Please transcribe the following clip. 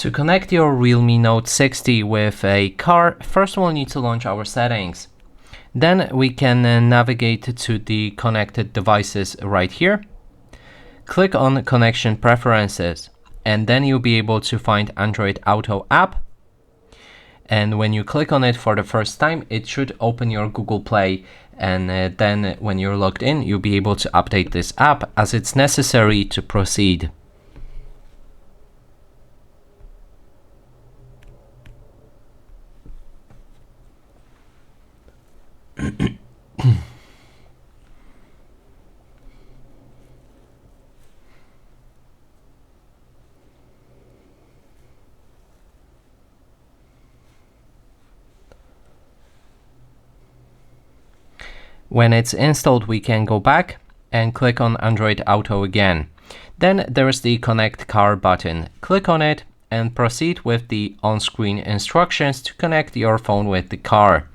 To connect your Realme Note 60 with a car, first we'll need to launch our settings. Then we can navigate to the connected devices right here. Click on Connection Preferences, and then you'll be able to find Android Auto app. And when you click on it for the first time, it should open your Google Play, and then when you're logged in, you'll be able to update this app as it's necessary to proceed. When it's installed, we can go back and click on Android Auto again. Then there's the Connect Car button. Click on it and proceed with the on-screen instructions to connect your phone with the car.